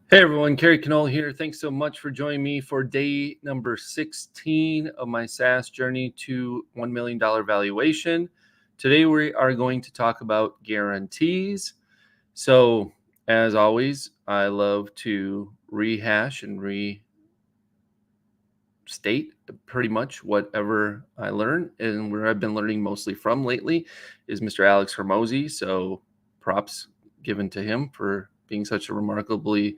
Hey everyone, Kerry Knoll here. Thanks so much for joining me for day number 16 of my SaaS journey to $1 million valuation. Today we are going to talk about guarantees. So, as always, I love to rehash and restate pretty much whatever I learn. And where I've been learning mostly from lately is Mr. Alex Hormozy. So, props given to him for being such a remarkably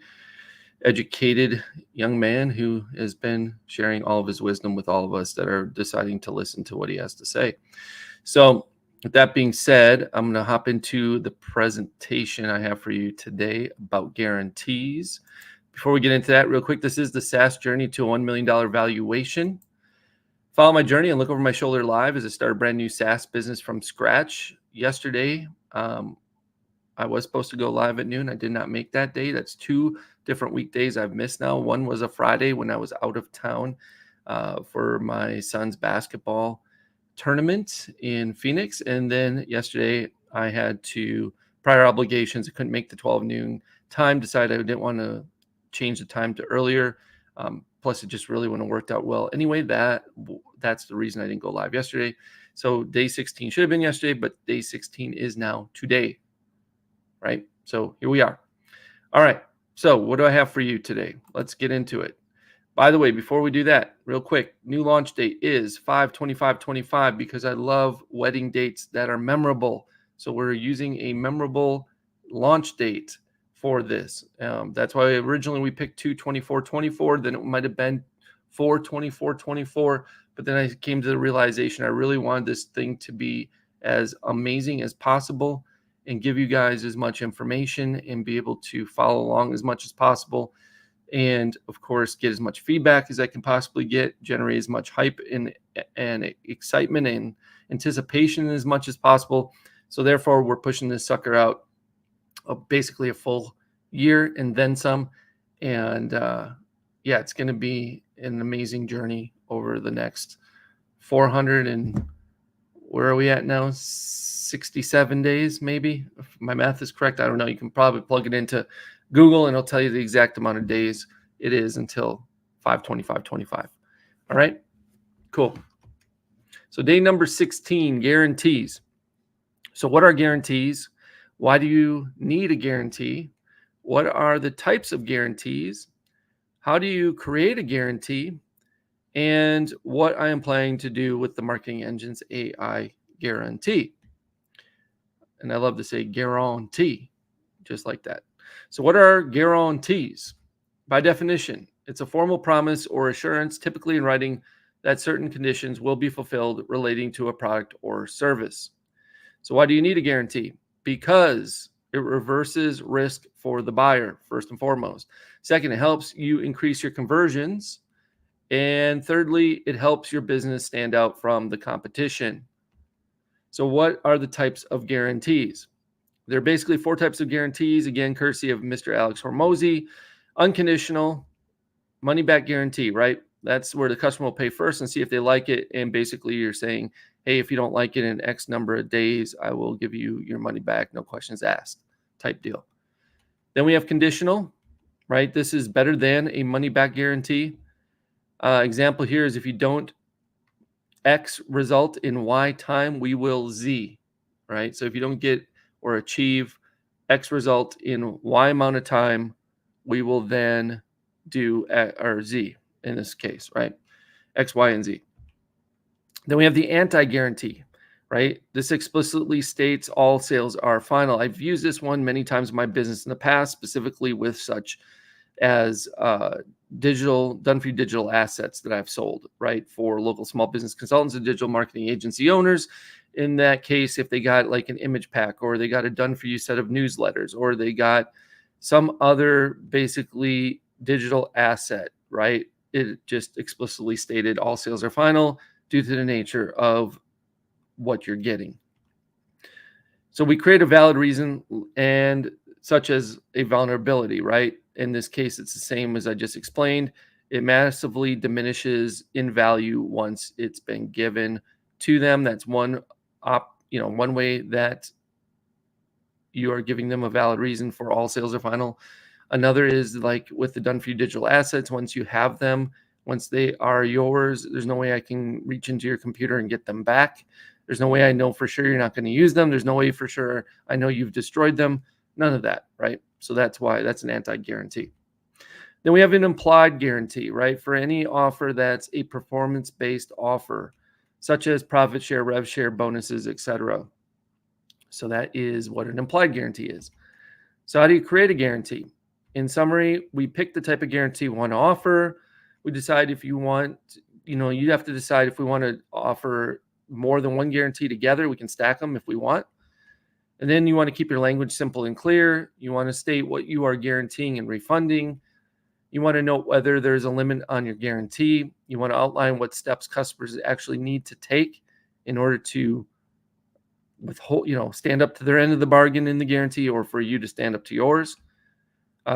educated young man who has been sharing all of his wisdom with all of us that are deciding to listen to what he has to say. So, with that being said, I'm going to hop into the presentation I have for you today about guarantees. Before we get into that, real quick, this is the SaaS journey to a $1 million valuation. Follow my journey and look over my shoulder live as I start a brand new SaaS business from scratch. Yesterday, I was supposed to go live at noon. I did not make that day. That's two different weekdays I've missed now. One was a Friday when I was out of town for my son's basketball tournament in Phoenix. And then yesterday I had prior obligations. I couldn't make the 12 noon time. Decided I didn't want to change the time to earlier. Plus, it just really wouldn't have worked out well. Anyway, that's the reason I didn't go live yesterday. So day 16 should have been yesterday, but day 16 is now today. Right? So here we are. All right. So what do I have for you today? Let's get into it. By the way, before we do that, real quick, new launch date is 5/25/25 because I love wedding dates that are memorable. So we're using a memorable launch date for this. That's why originally we picked 2/24/24. Then it might have been 4/24/24. But then I came to the realization I really wanted this thing to be as amazing as possible and give you guys as much information and be able to follow along as much as possible. And of course, get as much feedback as I can possibly get, generate as much hype and excitement and anticipation as much as possible. So therefore, we're pushing this sucker out basically a full year and then some. And yeah, it's going to be an amazing journey over the next 400 and where are we at now? 67 days, maybe, if my math is correct. I don't know. You can probably plug it into Google and it'll tell you the exact amount of days it is until 5/25/25. All right, cool. So day number 16, guarantees. So what are guarantees? Why do you need a guarantee? What are the types of guarantees? How do you create a guarantee? And what I am planning to do with the Marketing Engine's AI guarantee. And I love to say guarantee, just like that. So what are guarantees? By definition, it's a formal promise or assurance, typically in writing, that certain conditions will be fulfilled relating to a product or service. So why do you need a guarantee? Because it reverses risk for the buyer, first and foremost. Second, it helps you increase your conversions. And thirdly, it helps your business stand out from the competition. So what are the types of guarantees? There are basically four types of guarantees, again, courtesy of Mr. Alex Hormozy. Unconditional, money back guarantee, right? That's where the customer will pay first and see if they like it. And basically you're saying, hey, if you don't like it in X number of days, I will give you your money back, no questions asked type deal. Then we have conditional, right? This is better than a money back guarantee. Example here is if you don't X result in Y time, we will Z, right? So if you don't get or achieve X result in Y amount of time, we will then do or Z in this case, right? X, Y, and Z. Then we have the anti-guarantee, right? This explicitly states all sales are final. I've used this one many times in my business in the past, specifically with such as done for you digital assets that I've sold, right? For local small business consultants and digital marketing agency owners. In that case, if they got like an image pack or they got a done for you set of newsletters or they got some other basically digital asset, right? It just explicitly stated all sales are final due to the nature of what you're getting. So we create a valid reason and such as a vulnerability, right? In this case, it's the same as I just explained. It massively diminishes in value once it's been given to them. That's one way that you are giving them a valid reason for all sales are final. Another is like with the done for you digital assets. Once you have them, once they are yours, there's no way I can reach into your computer and get them back. There's no way I know for sure you're not going to use them. There's no way for sure I know you've destroyed them. None of that, right? So that's why that's an anti-guarantee. Then we have an implied guarantee, right? For any offer that's a performance-based offer, such as profit share, rev share, bonuses, etc. So that is what an implied guarantee is. So how do you create a guarantee? In summary, we pick the type of guarantee we want to offer. We decide if you want, you have to decide if we want to offer more than one guarantee together. We can stack them if we want. And then you want to keep your language simple and clear. You want to state what you are guaranteeing and refunding. You want to note whether there's a limit on your guarantee. You want to outline what steps customers actually need to take in order to stand up to their end of the bargain in the guarantee, or for you to stand up to yours.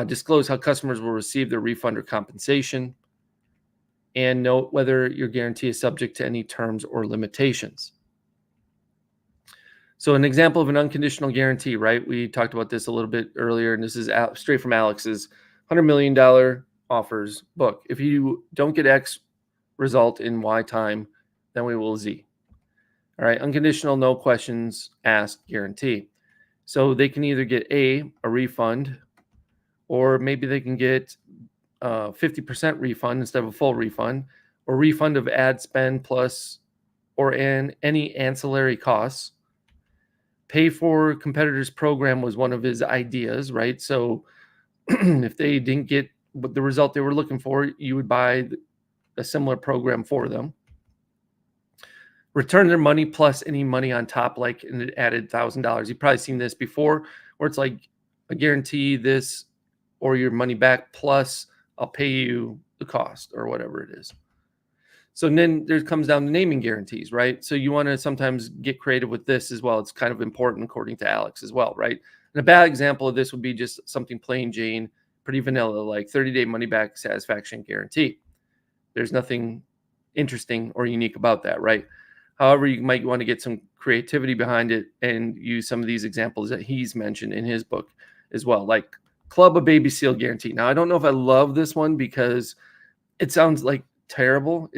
Disclose how customers will receive their refund or compensation, and note whether your guarantee is subject to any terms or limitations. So an example of an unconditional guarantee, right? We talked about this a little bit earlier, and this is straight from Alex's $100 million offers book. If you don't get X result in Y time, then we will Z. All right, unconditional, no questions asked guarantee. So they can either get a refund, or maybe they can get 50% refund instead of a full refund, or refund of ad spend plus or any ancillary costs. Pay for competitors program was one of his ideas, right? So if they didn't get the result they were looking for, you would buy a similar program for them. Return their money plus any money on top, like an added $1,000. You've probably seen this before, where it's like a guarantee this or your money back plus I'll pay you the cost or whatever it is. So then there comes down to naming guarantees, right? So you want to sometimes get creative with this as well. It's kind of important according to Alex as well, right? And a bad example of this would be just something plain Jane, pretty vanilla, like 30-day money back satisfaction guarantee. There's nothing interesting or unique about that, right? However, you might want to get some creativity behind it and use some of these examples that he's mentioned in his book as well, like Club a Baby Seal guarantee. Now, I don't know if I love this one because it sounds like terrible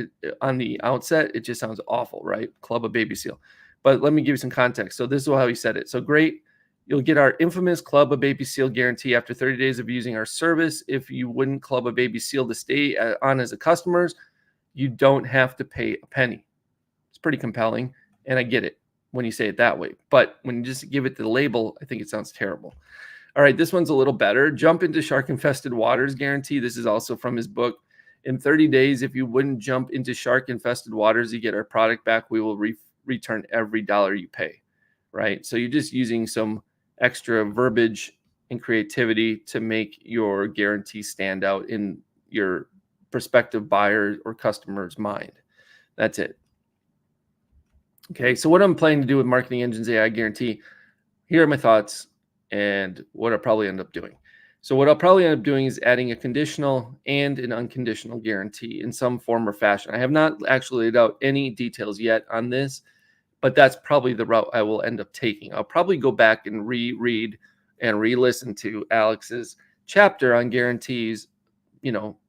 on the outset. It just sounds awful, right? Club a Baby Seal. But let me give you some context. So this is how he said it. So great. You'll get our infamous Club a Baby Seal guarantee after 30 days of using our service. If you wouldn't Club a Baby Seal to stay on as a customer, you don't have to pay a penny. It's pretty compelling, and I get it when you say it that way. But when you just give it the label, I think it sounds terrible. All right, this one's a little better. Jump into shark-infested waters guarantee. This is also from his book. In 30 days, if you wouldn't jump into shark-infested waters, you get our product back. We will return every dollar you pay, right? So you're just using some extra verbiage and creativity to make your guarantee stand out in your prospective buyer or customer's mind. That's it. Okay, so what I'm planning to do with Marketing Engines AI Guarantee, here are my thoughts and what I'll probably end up doing. So what I'll probably end up doing is adding a conditional and an unconditional guarantee in some form or fashion. I have not actually laid out any details yet on this, but that's probably the route I will end up taking. I'll probably go back and reread and re-listen to Alex's chapter on guarantees,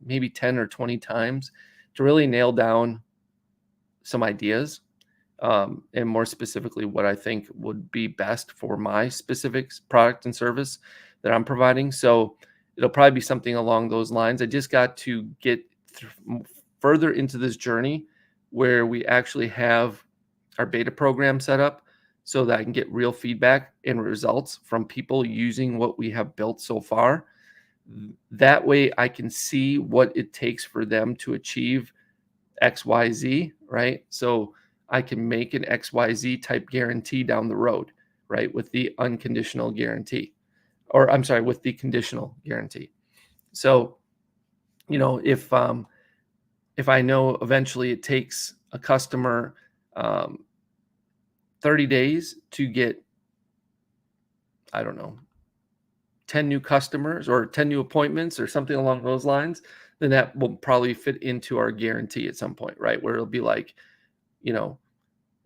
maybe 10 or 20 times to really nail down some ideas. And more specifically, what I think would be best for my specific product and service that I'm providing. So it'll probably be something along those lines. I just got to get further into this journey where we actually have our beta program set up so that I can get real feedback and results from people using what we have built so far. That way I can see what it takes for them to achieve XYZ, right? So I can make an XYZ type guarantee down the road, right? With the unconditional guarantee, or I'm sorry, with the conditional guarantee. So, if I know eventually it takes a customer 30 days to get, I don't know, 10 new customers or 10 new appointments or something along those lines, then that will probably fit into our guarantee at some point, right? Where it'll be like,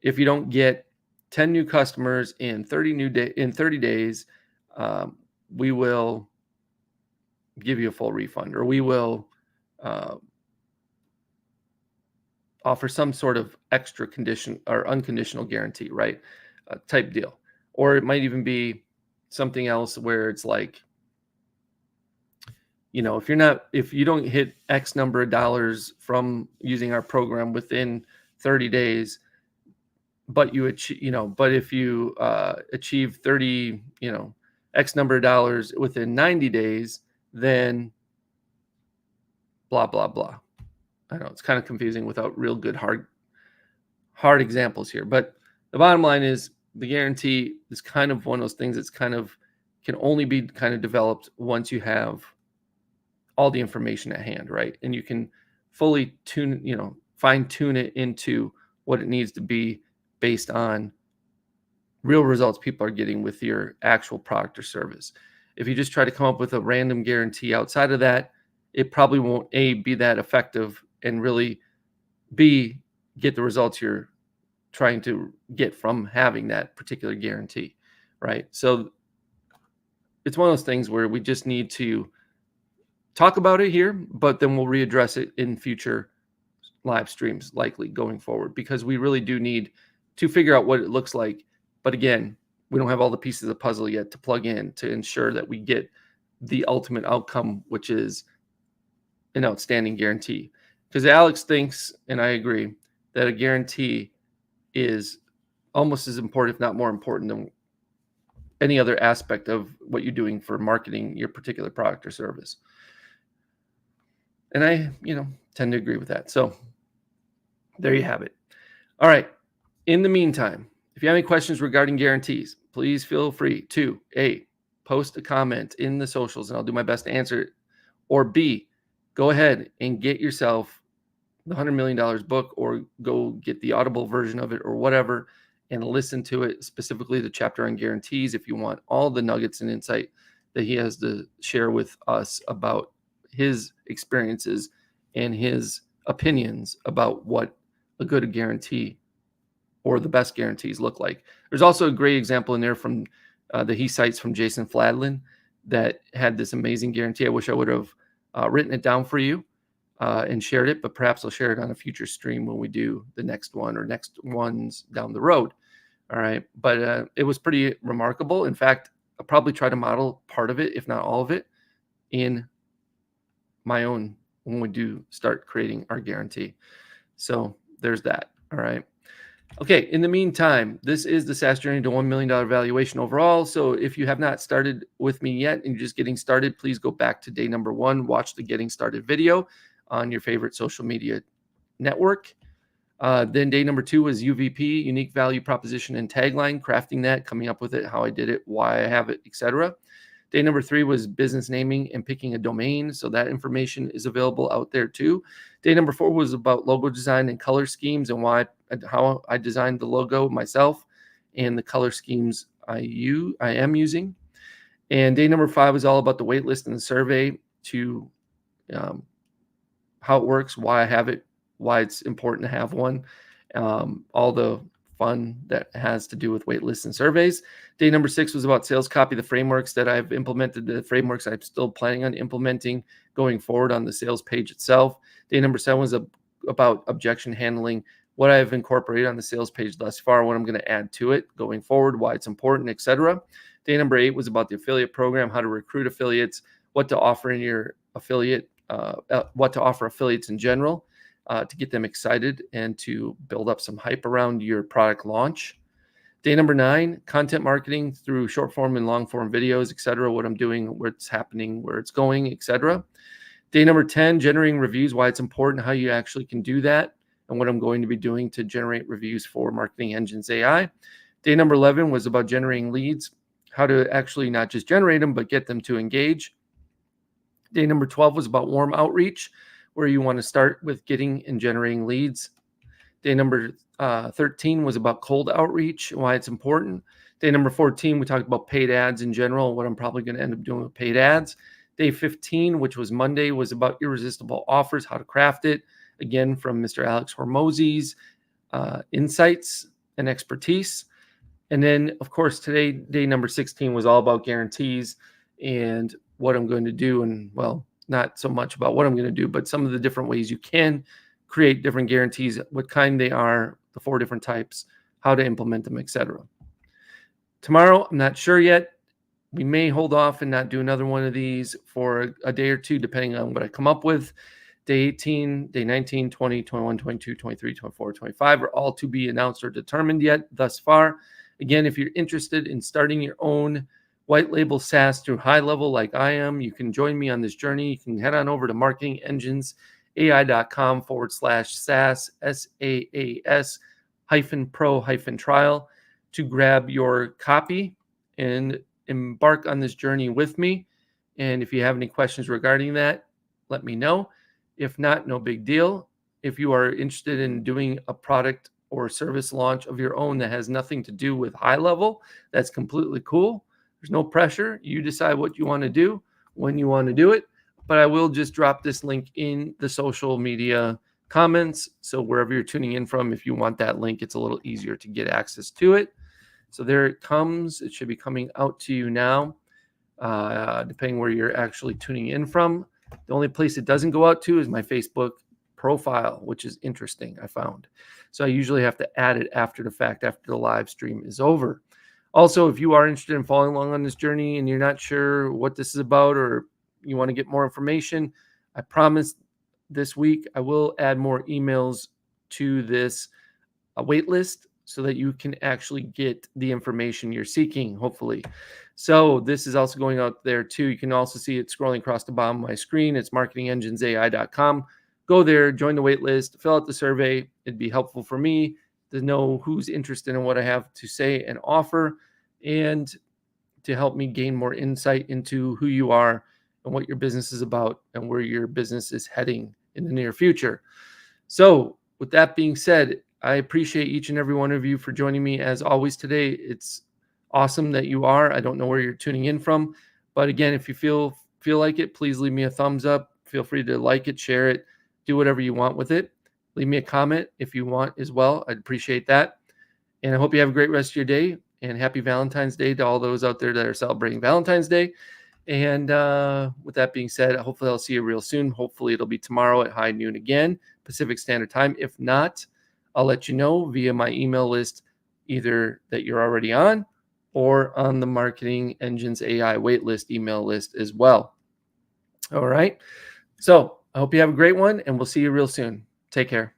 if you don't get 10 new customers in 30 days, we will give you a full refund, or we will uh, offer some sort of extra condition or unconditional guarantee, right? Type deal. Or it might even be something else where it's like, if you don't hit X number of dollars from using our program within 30 days, but you achieve, but if you achieve 30, X number of dollars within 90 days, then blah, blah, blah. I know it's kind of confusing without real good hard examples here, but the bottom line is the guarantee is kind of one of those things that's kind of can only be kind of developed once you have all the information at hand, right? And you can fully fine tune it into what it needs to be based on real results people are getting with your actual product or service. If you just try to come up with a random guarantee outside of that, it probably won't be that effective, and really get the results you're trying to get from having that particular guarantee, right? So it's one of those things where we just need to talk about it here, but then we'll readdress it in future live streams, likely going forward, because we really do need to figure out what it looks like. But again, we don't have all the pieces of the puzzle yet to plug in to ensure that we get the ultimate outcome, which is an outstanding guarantee. Because Alex thinks, and I agree, that a guarantee is almost as important, if not more important, than any other aspect of what you're doing for marketing your particular product or service. And I, tend to agree with that. So there you have it. All right. In the meantime, if you have any questions regarding guarantees, please feel free to A, post a comment in the socials and I'll do my best to answer it. Or B, go ahead and get yourself the $100 million book, or go get the Audible version of it or whatever, and listen to it, specifically the chapter on guarantees, if you want all the nuggets and insight that he has to share with us about his experiences and his opinions about what a good guarantee or the best guarantees look like. There's also a great example in there from that he cites from Jason Fladlin that had this amazing guarantee. I wish I would have written it down for you and shared it, but perhaps I'll share it on a future stream when we do the next one or next ones down the road. All right. But it was pretty remarkable. In fact, I'll probably try to model part of it, if not all of it, in my own when we do start creating our guarantee. So there's that. All right. Okay. In the meantime, this is the SaaS journey to $1 million valuation overall. So if you have not started with me yet and you're just getting started, please go back to day number 1, watch the getting started video on your favorite social media network. Then day number 2 was UVP, unique value proposition and tagline, crafting that, coming up with it, how I did it, why I have it, etc. Day number 3 was business naming and picking a domain. So that information is available out there too. Day number 4 was about logo design and color schemes and how I designed the logo myself and the color schemes I am using. And day number 5 was all about the wait list and the survey, to how it works, why I have it, why it's important to have one, all the fun that has to do with wait lists and surveys. Day number 6 was about sales copy, the frameworks that I've implemented, the frameworks I'm still planning on implementing going forward on the sales page itself. Day number 7 was about objection handling, what I've incorporated on the sales page thus far, what I'm going to add to it going forward, why it's important, etc. Day number 8 was about the affiliate program, how to recruit affiliates, what to offer in your affiliate, what to offer affiliates in general, to get them excited and to build up some hype around your product launch. Day number 9, content marketing through short form and long form videos, etc. What I'm doing, what's happening, where it's going, etc. Day number 10, generating reviews, why it's important, how you actually can do that, and what I'm going to be doing to generate reviews for Marketing Engines AI. Day number 11 was about generating leads, how to actually not just generate them, but get them to engage. Day number 12 was about warm outreach, where you want to start with getting and generating leads. Day number 13 was about cold outreach, why it's important. Day number 14, we talked about paid ads in general, what I'm probably going to end up doing with paid ads. Day 15, which was Monday, was about irresistible offers, how to craft it, again, from Mr. Alex Hormozi's insights and expertise. And then, of course, today, day number 16 was all about guarantees and what I'm going to do, and well, not so much about what I'm going to do, but some of the different ways you can create different guarantees, what kind they are, the 4 different types, how to implement them, etc. Tomorrow, I'm not sure yet. We may hold off and not do another one of these for a day or two, depending on what I come up with. Day 18, day 19, 20, 21, 22, 23, 24, 25 are all to be announced or determined yet thus far. Again, if you're interested in starting your own white label SaaS through high level like I am, you can join me on this journey. You can head on over to marketingenginesai.com/SaaS, SaaS -pro-trial to grab your copy and embark on this journey with me. And if you have any questions regarding that, let me know. If not, no big deal. If you are interested in doing a product or service launch of your own that has nothing to do with high level, that's completely cool. There's no pressure. You decide what you want to do, when you want to do it. But I will just drop this link in the social media comments. So wherever you're tuning in from, if you want that link, it's a little easier to get access to it. So there it comes. It should be coming out to you now, depending where you're actually tuning in from. The only place it doesn't go out to is my Facebook profile, which is interesting, I found. So I usually have to add it after the fact, after the live stream is over. Also, if you are interested in following along on this journey and you're not sure what this is about, or you want to get more information, I promise this week I will add more emails to this wait list so that you can actually get the information you're seeking, hopefully. So this is also going out there too. You can also see it scrolling across the bottom of my screen. It's marketingenginesai.com. Go there, join the wait list, fill out the survey. It'd be helpful for me to know who's interested in what I have to say and offer, and to help me gain more insight into who you are and what your business is about and where your business is heading in the near future. So with that being said, I appreciate each and every one of you for joining me as always today. It's awesome that you are. I don't know where you're tuning in from, but again, if you feel like it, please leave me a thumbs up. Feel free to like it, share it, do whatever you want with it. Leave me a comment if you want as well. I'd appreciate that. And I hope you have a great rest of your day, and happy Valentine's Day to all those out there that are celebrating Valentine's Day. And with that being said, hopefully I'll see you real soon. Hopefully it'll be tomorrow at high noon again, Pacific Standard Time. If not, I'll let you know via my email list, either that you're already on or on the Marketing Engines AI waitlist email list as well. All right. So I hope you have a great one, and we'll see you real soon. Take care.